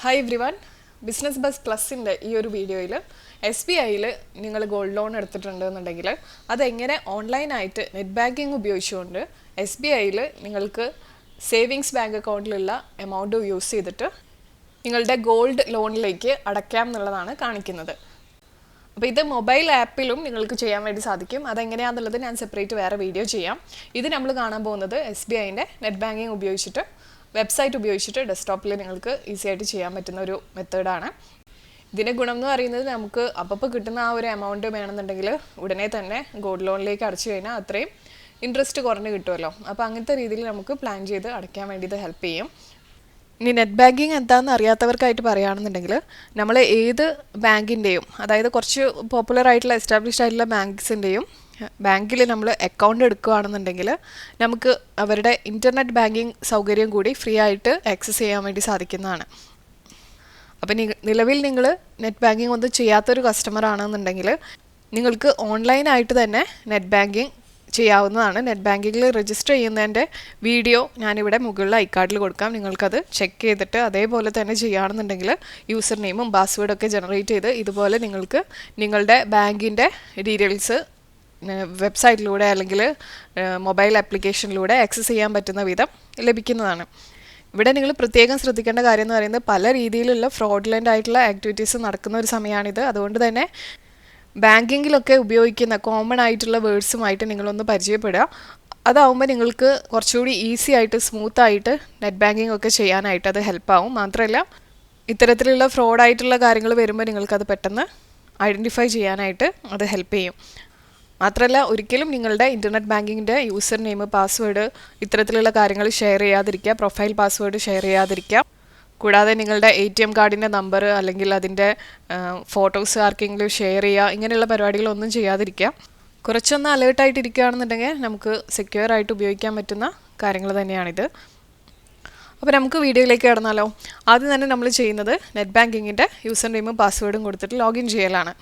Hi everyone, Business Buzz Plus in the video SBI നിങ്ങൾ gold loan എടുത്തിട്ടുണ്ടെന്നുണ്ടെങ്കിൽ അതെങ്ങനെ ഓൺലൈനായിട്ട് net banking ഉപയോഗിച്ചുകൊണ്ട് SBIയിൽ നിങ്ങൾക്ക് സേവിങ്സ് ബാങ്ക് അക്കൗണ്ടിലുള്ള എമൗണ്ട് യൂസ് ചെയ്തിട്ട് നിങ്ങളുടെ ഗോൾഡ് ലോണിലേക്ക് അടയ്ക്കാം എന്നുള്ളതാണ് കാണിക്കുന്നത്. അപ്പോൾ ഇത് മൊബൈൽ ആപ്പിലും നിങ്ങൾക്ക് ചെയ്യാൻ വേണ്ടി സാധിക്കും. അതെങ്ങനെയാണെന്നുള്ളത് ഞാൻ സെപ്പറേറ്റ് വേറെ വീഡിയോ ചെയ്യാം. ഇത് നമ്മൾ കാണാൻ പോകുന്നത് SBIൻ്റെ നെറ്റ് ബാങ്കിങ് ഉപയോഗിച്ചിട്ട് വെബ്സൈറ്റ് ഉപയോഗിച്ചിട്ട് ഡെസ്ക്ടോപ്പിൽ നിങ്ങൾക്ക് ഈസി ആയിട്ട് ചെയ്യാൻ പറ്റുന്ന ഒരു മെത്തേഡാണ്. ഇതിൻ്റെ ഗുണം എന്ന് പറയുന്നത് നമുക്ക് അപ്പോൾ കിട്ടുന്ന ആ ഒരു എമൗണ്ട് വേണമെന്നുണ്ടെങ്കിൽ ഉടനെ തന്നെ ഗോൾഡ് ലോണിലേക്ക് അടച്ചു കഴിഞ്ഞാൽ അത്രയും ഇൻട്രസ്റ്റ് കുറഞ്ഞ് കിട്ടുമല്ലോ. അപ്പോൾ അങ്ങനത്തെ രീതിയിൽ നമുക്ക് പ്ലാൻ ചെയ്ത് അടയ്ക്കാൻ വേണ്ടി ഇത് ഹെൽപ്പ് ചെയ്യും. ഇനി നെറ്റ് ബാങ്കിങ് എന്താണെന്ന് അറിയാത്തവർക്കായിട്ട് പറയുകയാണെന്നുണ്ടെങ്കിൽ നമ്മൾ ഏത് ബാങ്കിൻ്റെയും, അതായത് കുറച്ച് പോപ്പുലർ ആയിട്ടുള്ള എസ്റ്റാബ്ലിഷ്ഡ് ആയിട്ടുള്ള ബാങ്കിൽ നമ്മൾ അക്കൗണ്ട് എടുക്കുകയാണെന്നുണ്ടെങ്കിൽ നമുക്ക് അവരുടെ ഇൻ്റർനെറ്റ് ബാങ്കിങ് സൗകര്യം കൂടി ഫ്രീ ആയിട്ട് ആക്സസ് ചെയ്യാൻ വേണ്ടി സാധിക്കുന്നതാണ്. അപ്പം നിലവിൽ നിങ്ങൾ നെറ്റ് ബാങ്കിങ് ഒന്നും ചെയ്യാത്തൊരു കസ്റ്റമർ ആണെന്നുണ്ടെങ്കിൽ നിങ്ങൾക്ക് ഓൺലൈനായിട്ട് തന്നെ നെറ്റ് ബാങ്കിങ് ചെയ്യാവുന്നതാണ്. നെറ്റ് ബാങ്കിങ്ങിൽ രജിസ്റ്റർ ചെയ്യുന്നതിൻ്റെ വീഡിയോ ഞാനിവിടെ മുകളിൽ ഐക്കാർഡിൽ കൊടുക്കാം. നിങ്ങൾക്കത് ചെക്ക് ചെയ്തിട്ട് അതേപോലെ തന്നെ ചെയ്യുകയാണെന്നുണ്ടെങ്കിൽ യൂസർ നെയിമും പാസ്വേഡൊക്കെ ജനറേറ്റ് ചെയ്ത് ഇതുപോലെ നിങ്ങൾക്ക് നിങ്ങളുടെ ബാങ്കിൻ്റെ ഡീറ്റെയിൽസ് വെബ്സൈറ്റിലൂടെ അല്ലെങ്കിൽ മൊബൈൽ ആപ്ലിക്കേഷനിലൂടെ ആക്സസ് ചെയ്യാൻ പറ്റുന്ന വിധം ലഭിക്കുന്നതാണ്. ഇവിടെ നിങ്ങൾ പ്രത്യേകം ശ്രദ്ധിക്കേണ്ട കാര്യം എന്ന് പറയുന്നത് പല രീതിയിലുള്ള ഫ്രോഡുലൻ്റ് ആയിട്ടുള്ള ആക്ടിവിറ്റീസ് നടക്കുന്ന ഒരു സമയമാണിത്. അതുകൊണ്ട് തന്നെ ബാങ്കിങ്ങിലൊക്കെ ഉപയോഗിക്കുന്ന കോമൺ ആയിട്ടുള്ള വേർഡ്സുമായിട്ട് നിങ്ങളൊന്ന് പരിചയപ്പെടുക. അതാവുമ്പോൾ നിങ്ങൾക്ക് കുറച്ചുകൂടി ഈസി ആയിട്ട് സ്മൂത്തായിട്ട് നെറ്റ് ബാങ്കിങ് ഒക്കെ ചെയ്യാനായിട്ട് അത് ഹെൽപ്പാവും. മാത്രമല്ല ഇത്തരത്തിലുള്ള ഫ്രോഡായിട്ടുള്ള കാര്യങ്ങൾ വരുമ്പോൾ നിങ്ങൾക്കത് പെട്ടെന്ന് ഐഡൻറ്റിഫൈ ചെയ്യാനായിട്ട് അത് ഹെൽപ്പ് ചെയ്യും. മാത്രമല്ല ഒരിക്കലും നിങ്ങളുടെ ഇൻ്റർനെറ്റ് ബാങ്കിങ്ങിൻ്റെ യൂസർ നെയിം, പാസ്വേഡ് ഇത്തരത്തിലുള്ള കാര്യങ്ങൾ ഷെയർ ചെയ്യാതിരിക്കുക. പ്രൊഫൈൽ പാസ്വേഡ് ഷെയർ ചെയ്യാതിരിക്കുക. കൂടാതെ നിങ്ങളുടെ ATM കാർഡിൻ്റെ നമ്പർ അല്ലെങ്കിൽ അതിൻ്റെ ഫോട്ടോസ് ആർക്കെങ്കിലും ഷെയർ ചെയ്യുക, ഇങ്ങനെയുള്ള പരിപാടികളൊന്നും ചെയ്യാതിരിക്കുക. കുറച്ചൊന്ന് അലേർട്ടായിട്ടിരിക്കുകയാണെന്നുണ്ടെങ്കിൽ നമുക്ക് സെക്യൂർ ആയിട്ട് ഉപയോഗിക്കാൻ പറ്റുന്ന കാര്യങ്ങൾ തന്നെയാണിത്. അപ്പോൾ നമുക്ക് വീഡിയോയിലേക്ക് കടന്നാലോ. ആദ്യം തന്നെ നമ്മൾ ചെയ്യുന്നത് നെറ്റ് ബാങ്കിങ്ങിൻ്റെ യൂസർ നെയിമും പാസ്വേഡും കൊടുത്തിട്ട് ലോഗിൻ ചെയ്യലാണ്.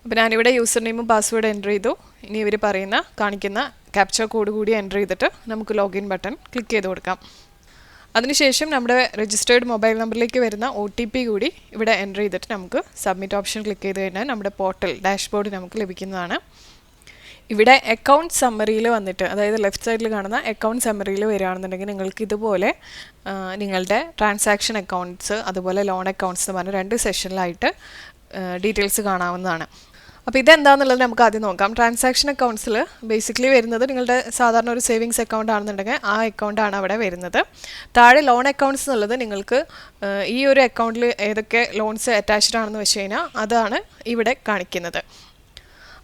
അപ്പോൾ ഞാനിവിടെ യൂസർ നെയിമും പാസ്വേഡ് എൻ്റർ ചെയ്തു. ഇനി ഇവർ കാണിക്കുന്ന ക്യാപ്ചർ കോഡ് കൂടി എൻ്റർ ചെയ്തിട്ട് നമുക്ക് ലോഗിൻ ബട്ടൺ ക്ലിക്ക് ചെയ്ത് കൊടുക്കാം. അതിനുശേഷം നമ്മുടെ രജിസ്റ്റേർഡ് മൊബൈൽ നമ്പറിലേക്ക് വരുന്ന OTP കൂടി ഇവിടെ എൻ്റർ ചെയ്തിട്ട് നമുക്ക് സബ്മിറ്റ് ഓപ്ഷൻ ക്ലിക്ക് ചെയ്ത് കഴിഞ്ഞാൽ നമ്മുടെ പോർട്ടൽ ഡാഷ്ബോർഡ് നമുക്ക് ലഭിക്കുന്നതാണ്. ഇവിടെ അക്കൗണ്ട് സമ്മറിയിൽ വന്നിട്ട്, അതായത് ലെഫ്റ്റ് സൈഡിൽ കാണുന്ന അക്കൗണ്ട് സമ്മറിയിൽ വരികയാണെന്നുണ്ടെങ്കിൽ നിങ്ങൾക്ക് ഇതുപോലെ നിങ്ങളുടെ ട്രാൻസാക്ഷൻ അക്കൗണ്ട്സ് അതുപോലെ ലോൺ അക്കൗണ്ട്സ് എന്ന് പറഞ്ഞ 2 സെഷനിലായിട്ട് ഡീറ്റെയിൽസ് കാണാവുന്നതാണ്. അപ്പോൾ ഇതെന്താണെന്നുള്ളത് നമുക്ക് ആദ്യം നോക്കാം. ട്രാൻസാക്ഷൻ അക്കൗണ്ട്സിൽ ബേസിക്കലി വരുന്നത് നിങ്ങളുടെ സാധാരണ ഒരു സേവിങ്സ് അക്കൗണ്ട് ആണെന്നുണ്ടെങ്കിൽ ആ അക്കൗണ്ടാണ് അവിടെ വരുന്നത്. താഴെ ലോൺ അക്കൗണ്ട്സ് എന്നുള്ളത് നിങ്ങൾക്ക് ഈ ഒരു അക്കൗണ്ടിൽ ഏതൊക്കെ ലോൺസ് അറ്റാച്ച്ഡ് ആണെന്ന് വെച്ച് കഴിഞ്ഞാൽ അതാണ് ഇവിടെ കാണിക്കുന്നത്.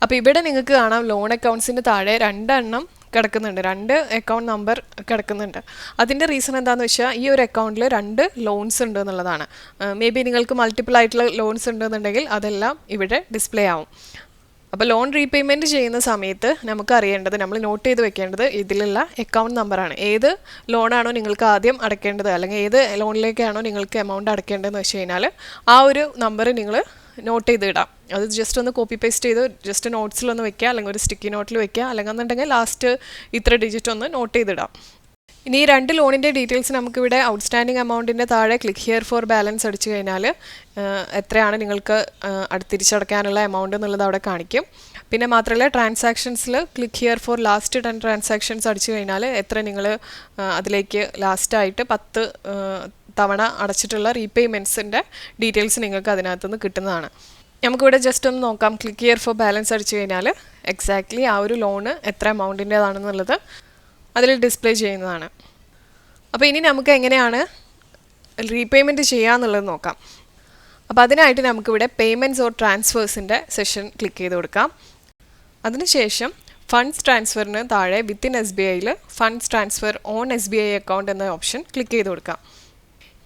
അപ്പോൾ ഇവിടെ നിങ്ങൾക്ക് കാണാം ലോൺ അക്കൗണ്ട്സിൻ്റെ താഴെ 2 എണ്ണം കിടക്കുന്നുണ്ട്, 2 അക്കൗണ്ട് നമ്പർ കിടക്കുന്നുണ്ട്. അതിൻ്റെ റീസൺ എന്താണെന്ന് വെച്ചാൽ ഈ ഒരു അക്കൗണ്ടിൽ 2 ലോൺസ് ഉണ്ട് എന്നുള്ളതാണ്. മേ ബി നിങ്ങൾക്ക് മൾട്ടിപ്പിൾ ആയിട്ടുള്ള ലോൺസ് ഉണ്ടെന്നുണ്ടെങ്കിൽ അതെല്ലാം ഇവിടെ ഡിസ്പ്ലേ ആവും. അപ്പോൾ ലോൺ റീപേയ്മെൻറ്റ് ചെയ്യുന്ന സമയത്ത് നമുക്ക് അറിയേണ്ടത്, നമ്മൾ നോട്ട് ചെയ്ത് വെക്കേണ്ടത് ഇതിലുള്ള അക്കൗണ്ട് നമ്പറാണ്. ഏത് ലോണാണോ നിങ്ങൾക്ക് ആദ്യം അടയ്ക്കേണ്ടത് അല്ലെങ്കിൽ ഏത് ലോണിലേക്കാണോ നിങ്ങൾക്ക് എമൗണ്ട് അടയ്ക്കേണ്ടതെന്ന് വെച്ച് കഴിഞ്ഞാൽ ആ ഒരു നമ്പർ നിങ്ങൾ നോട്ട് ചെയ്ത് ഇടാം. അത് ജസ്റ്റ് ഒന്ന് കോപ്പി പേസ്റ്റ് ചെയ്ത് ജസ്റ്റ് നോട്ട്സിലൊന്ന് വെക്കുക, അല്ലെങ്കിൽ ഒരു സ്റ്റിക്കി നോട്ടിൽ വെക്കുക, അല്ലെങ്കിൽ എന്നുണ്ടെങ്കിൽ ലാസ്റ്റ് ഇത്ര ഡിജിറ്റ് ഒന്ന് നോട്ട് ചെയ്തിടാം. ഇനി ഈ 2 ലോണിൻ്റെ ഡീറ്റെയിൽസ് നമുക്കിവിടെ ഔട്ട്സ്റ്റാൻഡിങ് എമൗണ്ടിൻ്റെ താഴെ ക്ലിക്ക് ഹിയർ ഫോർ ബാലൻസ് അടിച്ചു കഴിഞ്ഞാൽ എത്രയാണ് നിങ്ങൾക്ക് തിരിച്ചടയ്ക്കാനുള്ള എമൗണ്ട് എന്നുള്ളത് അവിടെ കാണിക്കും. പിന്നെ മാത്രമല്ല ട്രാൻസാക്ഷൻസിൽ click here for last 10 transactions അടിച്ചു കഴിഞ്ഞാൽ എത്ര നിങ്ങൾ അതിലേക്ക് ലാസ്റ്റായിട്ട് 10 തവണ അടച്ചിട്ടുള്ള റീപേയ്മെൻറ്റ്സിൻ്റെ ഡീറ്റെയിൽസ് നിങ്ങൾക്ക് അതിനകത്തുനിന്ന് കിട്ടുന്നതാണ്. നമുക്കിവിടെ ജസ്റ്റ് ഒന്ന് നോക്കാം. ക്ലിക്ക് ഹിയർ ഫോർ ബാലൻസ് അടിച്ചു കഴിഞ്ഞാൽ എക്സാക്ട്ലി ആ ഒരു ലോണ് എത്ര എമൗണ്ടിൻ്റേതാണെന്നുള്ളത് അതിൽ ഡിസ്പ്ലേ ചെയ്യുന്നതാണ്. അപ്പോൾ ഇനി നമുക്ക് എങ്ങനെയാണ് റീപേയ്മെൻറ്റ് ചെയ്യാന്നുള്ളത് നോക്കാം. അപ്പോൾ അതിനായിട്ട് നമുക്കിവിടെ പേയ്മെൻറ്റ്സ് ഓർ ട്രാൻസ്ഫേഴ്സിൻ്റെ സെഷൻ ക്ലിക്ക് ചെയ്ത് കൊടുക്കാം. അതിനുശേഷം ഫണ്ട്സ് ട്രാൻസ്ഫറിന് താഴെ വിത്തിൻ SBIയിൽ funds transfer on SBI account എന്ന ഓപ്ഷൻ ക്ലിക്ക് ചെയ്ത് കൊടുക്കാം.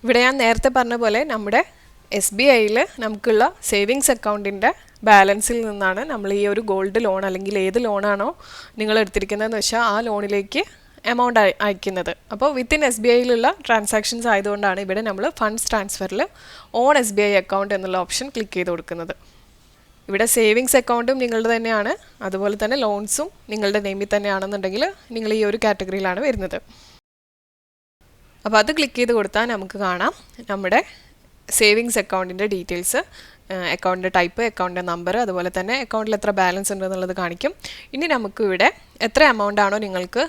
ഇവിടെ ഞാൻ നേരത്തെ പറഞ്ഞ പോലെ നമ്മുടെ SBIയിൽ നമുക്കുള്ള സേവിങ്സ് അക്കൗണ്ടിൻ്റെ ബാലൻസിൽ നിന്നാണ് നമ്മൾ ഈ ഒരു ഗോൾഡ് ലോൺ അല്ലെങ്കിൽ ഏത് ലോണാണോ നിങ്ങൾ എടുത്തിരിക്കുന്നതെന്ന് വെച്ചാൽ ആ ലോണിലേക്ക് എമൗണ്ട് അയക്കുന്നത്. അപ്പോൾ വിത്തിൻ SBIയിലുള്ള ട്രാൻസാക്ഷൻസ് ആയതുകൊണ്ടാണ് ഇവിടെ നമ്മൾ ഫണ്ട്സ് ട്രാൻസ്ഫറിൽ ഓൺ SBI അക്കൗണ്ട് എന്നുള്ള ഓപ്ഷൻ ക്ലിക്ക് ചെയ്ത് കൊടുക്കുന്നത്. ഇവിടെ സേവിങ്സ് അക്കൗണ്ടും നിങ്ങളുടെ തന്നെയാണ്, അതുപോലെ തന്നെ ലോൺസും നിങ്ങളുടെ നെയിമിൽ തന്നെയാണെന്നുണ്ടെങ്കിൽ നിങ്ങൾ ഈ ഒരു കാറ്റഗറിയിലാണ് വരുന്നത്. അപ്പോൾ അത് ക്ലിക്ക് ചെയ്ത് കൊടുത്താൽ നമുക്ക് കാണാം നമ്മുടെ സേവിങ്സ് അക്കൗണ്ടിൻ്റെ ഡീറ്റെയിൽസ്, അക്കൗണ്ടിൻ്റെ ടൈപ്പ്, അക്കൗണ്ടിൻ്റെ നമ്പർ, അതുപോലെ തന്നെ അക്കൗണ്ടിൽ എത്ര ബാലൻസ് ഉണ്ടെന്നുള്ളത് കാണിക്കും. ഇനി നമുക്ക് ഇവിടെ എത്ര എമൗണ്ട് ആണോ നിങ്ങൾക്ക്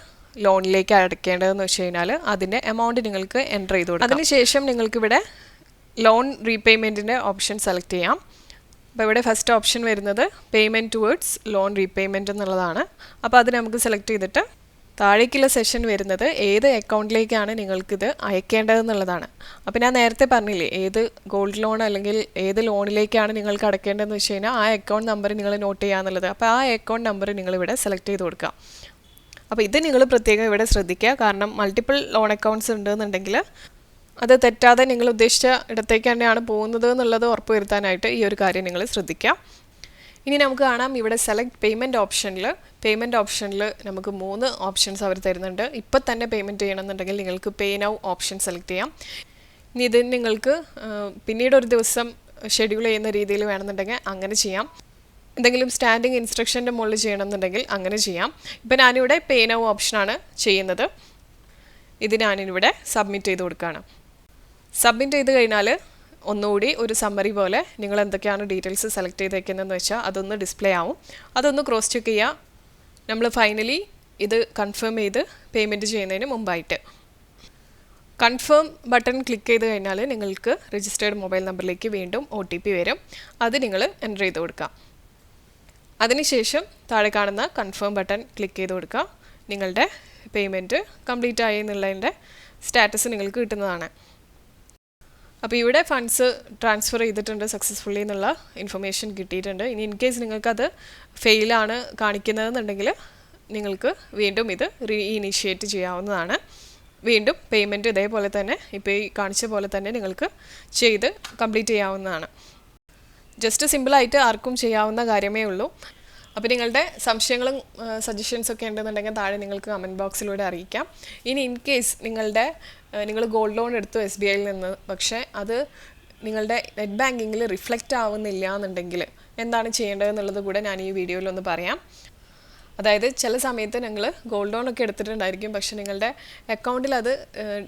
ലോണിലേക്ക് അടയ്ക്കേണ്ടതെന്ന് വെച്ച് കഴിഞ്ഞാൽ അതിൻ്റെ എമൗണ്ട് നിങ്ങൾക്ക് എൻ്റർ ചെയ്ത് കൊടുക്കാം. അതിനുശേഷം നിങ്ങൾക്കിവിടെ ലോൺ റീപേയ്മെൻറ്റിൻ്റെ ഓപ്ഷൻ സെലക്ട് ചെയ്യാം. അപ്പോൾ ഇവിടെ ഫസ്റ്റ് ഓപ്ഷൻ വരുന്നത് പേയ്മെൻറ്റ് ടുവേർഡ്സ് ലോൺ റീപേയ്മെൻറ്റ് എന്നുള്ളതാണ്. അപ്പോൾ അത് നമുക്ക് സെലക്ട് ചെയ്തിട്ട് താഴേക്കുള്ള സെഷൻ വരുന്നത് ഏത് അക്കൗണ്ടിലേക്കാണ് നിങ്ങൾക്കിത് അയക്കേണ്ടതെന്നുള്ളതാണ്. അപ്പോൾ ഞാൻ നേരത്തെ പറഞ്ഞില്ലേ ഏത് ഗോൾഡ് ലോൺ അല്ലെങ്കിൽ ഏത് ലോണിലേക്കാണ് നിങ്ങൾക്ക് അടയ്ക്കേണ്ടതെന്ന് വെച്ച് കഴിഞ്ഞാൽ ആ അക്കൗണ്ട് നമ്പർ നിങ്ങൾ നോട്ട് ചെയ്യുക എന്നുള്ളത്. അപ്പോൾ ആ അക്കൗണ്ട് നമ്പർ നിങ്ങളിവിടെ സെലക്ട് ചെയ്ത് കൊടുക്കുക. അപ്പോൾ ഇത് നിങ്ങൾ പ്രത്യേകം ഇവിടെ ശ്രദ്ധിക്കുക. കാരണം മൾട്ടിപ്പിൾ ലോൺ അക്കൗണ്ട്സ് ഉണ്ടെന്നുണ്ടെങ്കിൽ അത് തെറ്റാതെ നിങ്ങൾ ഉദ്ദേശിച്ച ഇടത്തേക്ക് തന്നെയാണ് പോകുന്നത് എന്നുള്ളത് ഉറപ്പുവരുത്താനായിട്ട് ഈ ഒരു കാര്യം നിങ്ങൾ ശ്രദ്ധിക്കുക. ഇനി നമുക്ക് കാണാം ഇവിടെ സെലക്ട് പേയ്മെൻറ്റ് ഓപ്ഷനിൽ നമുക്ക് 3 ഓപ്ഷൻസ് അവർ തരുന്നുണ്ട്. ഇപ്പം തന്നെ പേയ്മെൻറ്റ് ചെയ്യണമെന്നുണ്ടെങ്കിൽ നിങ്ങൾക്ക് പേ നൗ ഓപ്ഷൻ സെലക്ട് ചെയ്യാം. ഇനി ഇത് നിങ്ങൾക്ക് പിന്നീട് ഒരു ദിവസം ഷെഡ്യൂൾ ചെയ്യുന്ന രീതിയിൽ വേണമെന്നുണ്ടെങ്കിൽ അങ്ങനെ ചെയ്യാം. എന്തെങ്കിലും സ്റ്റാൻഡിങ് ഇൻസ്ട്രക്ഷൻ്റെ മുകളിൽ ചെയ്യണമെന്നുണ്ടെങ്കിൽ അങ്ങനെ ചെയ്യാം. ഇപ്പം ഞാനിവിടെ പേ നൗ ഓപ്ഷനാണ് ചെയ്യുന്നത്. ഇത് ഞാനിവിടെ സബ്മിറ്റ് ചെയ്ത് കൊടുക്കുകയാണ്. സബ്മിറ്റ് ചെയ്ത് കഴിഞ്ഞാൽ ഒന്നുകൂടി ഒരു സമ്മറി പോലെ നിങ്ങൾ എന്തൊക്കെയാണ് ഡീറ്റെയിൽസ് സെലക്ട് ചെയ്തേക്കുന്നതെന്ന് വെച്ചാൽ അതൊന്ന് ഡിസ്പ്ലേ ആവും. അതൊന്ന് ക്രോസ് ചെക്ക് ചെയ്യുക. നമ്മൾ ഫൈനലി ഇത് കൺഫേം ചെയ്ത് പേയ്മെൻറ്റ് ചെയ്യുന്നതിന് മുമ്പായിട്ട് കൺഫേം ബട്ടൺ ക്ലിക്ക് ചെയ്ത് കഴിഞ്ഞാൽ നിങ്ങൾക്ക് രജിസ്റ്റേർഡ് മൊബൈൽ നമ്പറിലേക്ക് വീണ്ടും OTP വരും. അത് നിങ്ങൾ എൻ്റർ ചെയ്ത് കൊടുക്കുക. അതിനുശേഷം താഴെ കാണുന്ന കൺഫേം ബട്ടൺ ക്ലിക്ക് ചെയ്ത് കൊടുക്കുക. നിങ്ങളുടെ പേയ്മെൻറ്റ് കംപ്ലീറ്റ് ആയി എന്നുള്ളതിൻ്റെ സ്റ്റാറ്റസ് നിങ്ങൾക്ക് കിട്ടുന്നതാണ്. അപ്പോൾ ഇവിടെ ഫണ്ട്സ് ട്രാൻസ്ഫർ ചെയ്തിട്ടുണ്ട് സക്സസ്ഫുള്ളി എന്നുള്ള ഇൻഫർമേഷൻ കിട്ടിയിട്ടുണ്ട്. ഇനി ഇൻ കേസ് നിങ്ങൾക്കത് ഫെയിലാണ് കാണിക്കുന്നതെന്നുണ്ടെങ്കിൽ നിങ്ങൾക്ക് വീണ്ടും ഇത് ഇനീഷ്യേറ്റ് ചെയ്യാവുന്നതാണ്. വീണ്ടും പേയ്മെൻറ്റ് ഇതേപോലെ തന്നെ ഇപ്പോൾ ഈ കാണിച്ച പോലെ തന്നെ നിങ്ങൾക്ക് ചെയ്ത് കംപ്ലീറ്റ് ചെയ്യാവുന്നതാണ്. ജസ്റ്റ് സിമ്പിളായിട്ട് ആർക്കും ചെയ്യാവുന്ന കാര്യമേ ഉള്ളൂ. അപ്പോൾ നിങ്ങളുടെ സംശയങ്ങളും സജഷൻസൊക്കെ ഉണ്ടെന്നുണ്ടെങ്കിൽ താഴെ നിങ്ങൾക്ക് കമൻറ്റ് ബോക്സിലൂടെ അറിയിക്കാം. ഇനി ഇൻ കേസ് നിങ്ങൾ ഗോൾഡ് ലോൺ എടുത്തു SBIയിൽ നിന്ന്, പക്ഷേ അത് നിങ്ങളുടെ നെറ്റ് ബാങ്കിങ്ങിൽ റിഫ്ലക്റ്റ് ആവുന്നില്ല എന്നുണ്ടെങ്കിൽ എന്താണ് ചെയ്യേണ്ടതെന്നുള്ളത് കൂടെ ഞാൻ ഈ വീഡിയോയിലൊന്ന് പറയാം. അതായത് ചില സമയത്ത് നിങ്ങൾ ഗോൾഡ് ലോൺ ഒക്കെ എടുത്തിട്ടുണ്ടായിരിക്കും, പക്ഷേ നിങ്ങളുടെ അക്കൗണ്ടിൽ അത്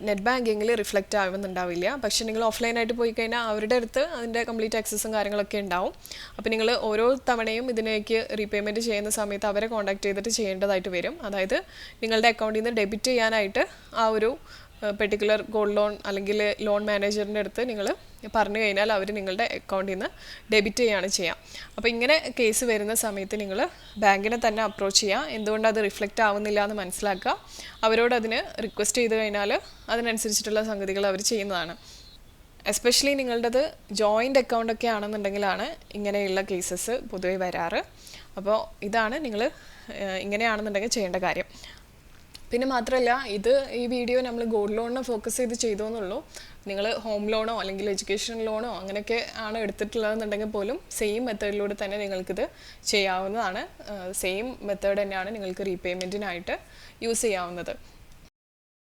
നെറ്റ് ബാങ്കിങ്ങിൽ റിഫ്ലക്റ്റ് ആവുന്നുണ്ടാവില്ല. പക്ഷേ നിങ്ങൾ ഓഫ്ലൈനായിട്ട് പോയി കഴിഞ്ഞാൽ അവരുടെ അടുത്ത് അതിൻ്റെ കംപ്ലീറ്റ് ആക്സസും കാര്യങ്ങളൊക്കെ ഉണ്ടാവും. അപ്പോൾ നിങ്ങൾ ഓരോ തവണയും ഇതിലേക്ക് റീപേയ്മെൻറ്റ് ചെയ്യുന്ന സമയത്ത് അവരെ കോൺടാക്ട് ചെയ്തിട്ട് ചെയ്യേണ്ടതായിട്ട് വരും. അതായത് നിങ്ങളുടെ അക്കൗണ്ടിൽ നിന്ന് ഡെബിറ്റ് ചെയ്യാനായിട്ട് ആ ഒരു പെർട്ടിക്കുലർ ഗോൾഡ് ലോൺ അല്ലെങ്കിൽ ലോൺ മാനേജറിൻ്റെ അടുത്ത് നിങ്ങൾ പറഞ്ഞു കഴിഞ്ഞാൽ അവർ നിങ്ങളുടെ അക്കൗണ്ടിൽ നിന്ന് ഡെബിറ്റ് ചെയ്യുകയാണ് ചെയ്യുക. അപ്പോൾ ഇങ്ങനെ കേസ് വരുന്ന സമയത്ത് നിങ്ങൾ ബാങ്കിനെ തന്നെ അപ്രോച്ച് ചെയ്യുക. എന്തുകൊണ്ട് അത് റിഫ്ലക്റ്റ് ആവുന്നില്ല എന്ന് മനസ്സിലാക്കുക. അവരോട് അതിന് റിക്വസ്റ്റ് ചെയ്ത് കഴിഞ്ഞാൽ അതിനനുസരിച്ചിട്ടുള്ള സംഗതികൾ അവർ ചെയ്യുന്നതാണ്. എസ്പെഷ്യലി നിങ്ങളുടേത് ജോയിൻ്റ് അക്കൗണ്ടൊക്കെ ആണെന്നുണ്ടെങ്കിലാണ് ഇങ്ങനെയുള്ള കേസസ് പൊതുവെ വരാറ്. അപ്പോൾ ഇതാണ് നിങ്ങൾ ഇങ്ങനെയാണെന്നുണ്ടെങ്കിൽ ചെയ്യേണ്ട കാര്യം. പിന്നെ മാത്രമല്ല ഈ വീഡിയോ നമ്മൾ ഗോൾഡ് ലോണിനെ ഫോക്കസ് ചെയ്ത് ചെയ്തോന്നുള്ളൂ. നിങ്ങൾ ഹോം ലോണോ അല്ലെങ്കിൽ എഡ്യൂക്കേഷൻ ലോണോ അങ്ങനെയൊക്കെ ആണ് എടുത്തിട്ടുള്ളതെന്നുണ്ടെങ്കിൽ പോലും സെയിം മെത്തേഡിലൂടെ തന്നെ നിങ്ങൾക്കിത് ചെയ്യാവുന്നതാണ്. സെയിം മെത്തേഡ് തന്നെയാണ് നിങ്ങൾക്ക് റീപേയ്മെൻറ്റിനായിട്ട് യൂസ് ചെയ്യാവുന്നത്.